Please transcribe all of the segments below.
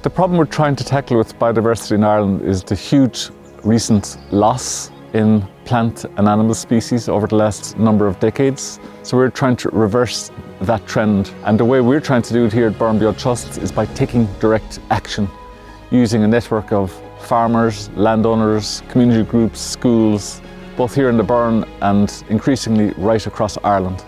The problem we're trying to tackle with biodiversity in Ireland is the huge recent loss in plant and animal species over the last number of decades. So we're trying to reverse that trend. And the way we're trying to do it here at Burren Beard Trust is by taking direct action, using a network of farmers, landowners, community groups, schools, both here in the Burren and increasingly right across Ireland.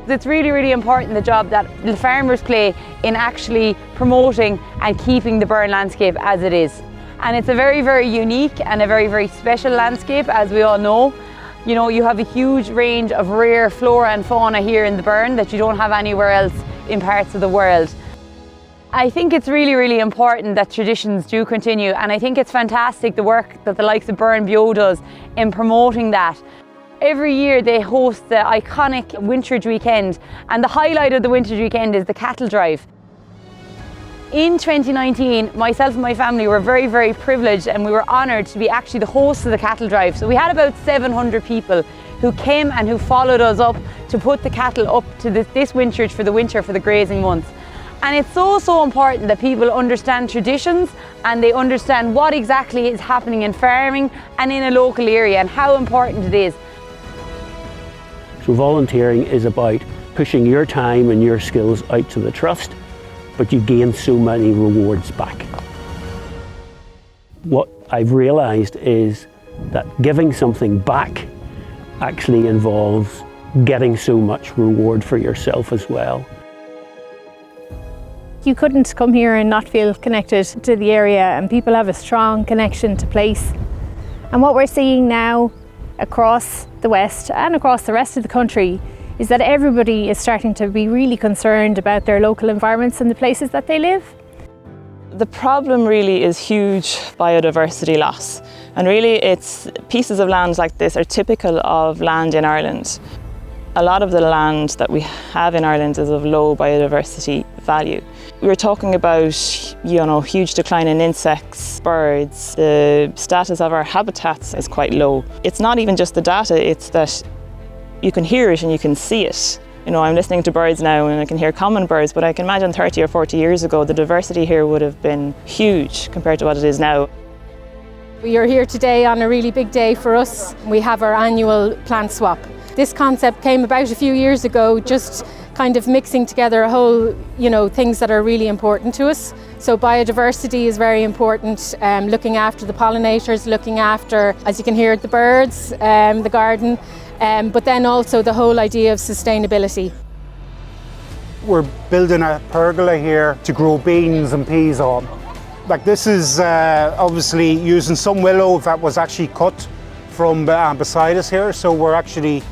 It's really, really important the job that the farmers play in actually promoting and keeping the Burren landscape as it is. And it's a very, very unique and a very, very special landscape, as we all know. You know, you have a huge range of rare flora and fauna here in the Burren that you don't have anywhere else in parts of the world. I think it's really, really important that traditions do continue, and I think it's fantastic the work that the likes of Burren Bio does in promoting that. Every year they host the iconic Winterage Weekend, and the highlight of the Winterage Weekend is the cattle drive. In 2019, myself and my family were very, very privileged, and we were honoured to be actually the hosts of the cattle drive. So we had about 700 people who came and who followed us up to put the cattle up to this winterage for the winter, for the grazing months. And it's so important that people understand traditions and they understand what exactly is happening in farming and in a local area and how important it is. So volunteering is about pushing your time and your skills out to the trust, but you gain so many rewards back. What I've realised is that giving something back actually involves getting so much reward for yourself as well. You couldn't come here and not feel connected to the area, and people have a strong connection to place. And what we're seeing now across the West and across the rest of the country is that everybody is starting to be really concerned about their local environments and the places that they live. The problem really is huge biodiversity loss, and really it's pieces of land like this are typical of land in Ireland. A lot of the land that we have in Ireland is of low biodiversity value. We were talking about, huge decline in insects, birds. The status of our habitats is quite low. It's not even just the data, it's that you can hear it and you can see it. I'm listening to birds now and I can hear common birds, but I can imagine 30 or 40 years ago the diversity here would have been huge compared to what it is now. We are here today on a really big day for us. We have our annual plant swap. This concept came about a few years ago, just kind of mixing together a whole, things that are really important to us. So biodiversity is very important, looking after the pollinators, looking after, as you can hear, the birds, the garden, but then also the whole idea of sustainability. We're building a pergola here to grow beans and peas on. This is obviously using some willow that was actually cut from beside us here, so we're actually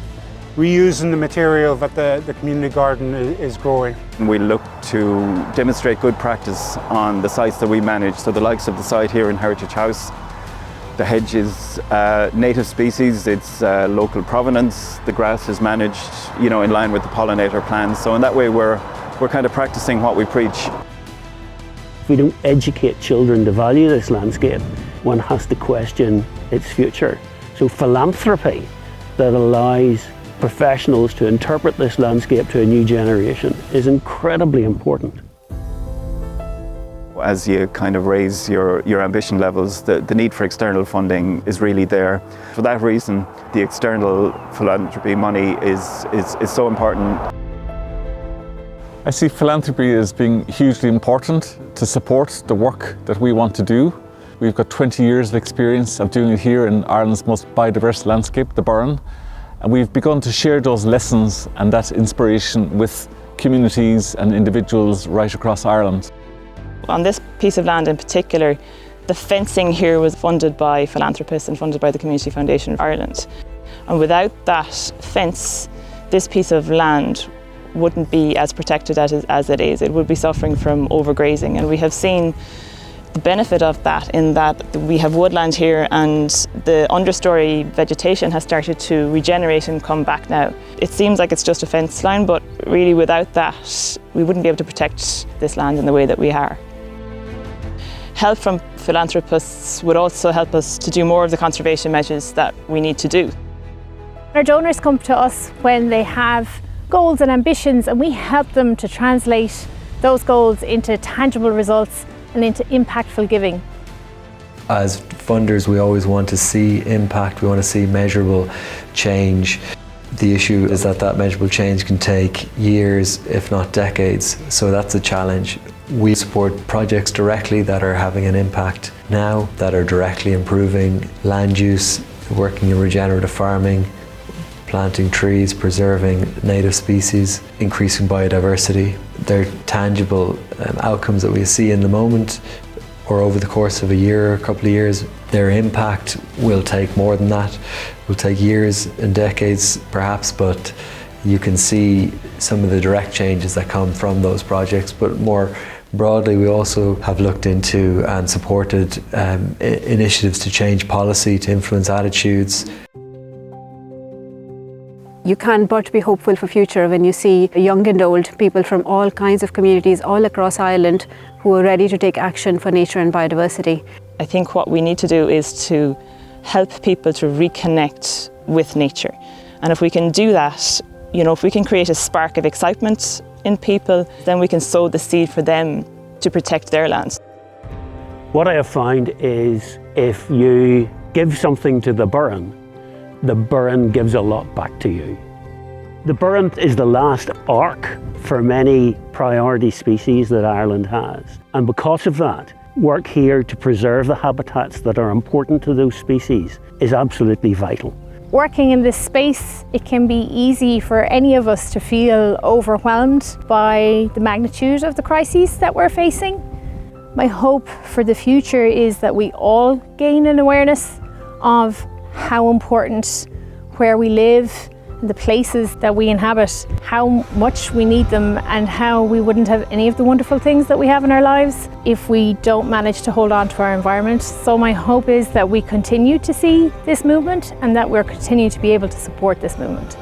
reusing the material that the community garden is growing. We look to demonstrate good practice on the sites that we manage, so the likes of the site here in Heritage House. The hedge is native species, it's local provenance, the grass is managed in line with the pollinator plans, so in that way we're kind of practicing what we preach. If we don't educate children to value this landscape, one has to question its future. So philanthropy that allows professionals to interpret this landscape to a new generation is incredibly important. As you kind of raise your ambition levels, the need for external funding is really there. For that reason, the external philanthropy money is so important. I see philanthropy as being hugely important to support the work that we want to do. We've got 20 years of experience of doing it here in Ireland's most biodiverse landscape, the Burren. And we've begun to share those lessons and that inspiration with communities and individuals right across Ireland. On this piece of land in particular, the fencing here was funded by philanthropists and funded by the Community Foundation of Ireland. And without that fence, this piece of land wouldn't be as protected as it is. It would be suffering from overgrazing, and we have seen the benefit of that in that we have woodland here and the understory vegetation has started to regenerate and come back now. It seems like it's just a fence line, but really without that we wouldn't be able to protect this land in the way that we are. Help from philanthropists would also help us to do more of the conservation measures that we need to do. Our donors come to us when they have goals and ambitions, and we help them to translate those goals into tangible results and into impactful giving. As funders, we always want to see impact, we want to see measurable change. The issue is that that measurable change can take years, if not decades, so that's a challenge. We support projects directly that are having an impact now, that are directly improving land use, working in regenerative farming, planting trees, preserving native species, increasing biodiversity. They're tangible outcomes that we see in the moment or over the course of a year or a couple of years. Their impact will take more than that, will take years and decades perhaps, but you can see some of the direct changes that come from those projects. But more broadly, we also have looked into and supported initiatives to change policy, to influence attitudes. You can't but be hopeful for future when you see young and old people from all kinds of communities all across Ireland who are ready to take action for nature and biodiversity. I think what we need to do is to help people to reconnect with nature. And if we can do that, if we can create a spark of excitement in people, then we can sow the seed for them to protect their lands. What I have found is if you give something to the Burren gives a lot back to you. The Burren is the last arc for many priority species that Ireland has. And because of that, work here to preserve the habitats that are important to those species is absolutely vital. Working in this space, it can be easy for any of us to feel overwhelmed by the magnitude of the crises that we're facing. My hope for the future is that we all gain an awareness of how important where we live and the places that we inhabit, how much we need them, and how we wouldn't have any of the wonderful things that we have in our lives if we don't manage to hold on to our environment. So my hope is that we continue to see this movement and that we're continue to be able to support this movement.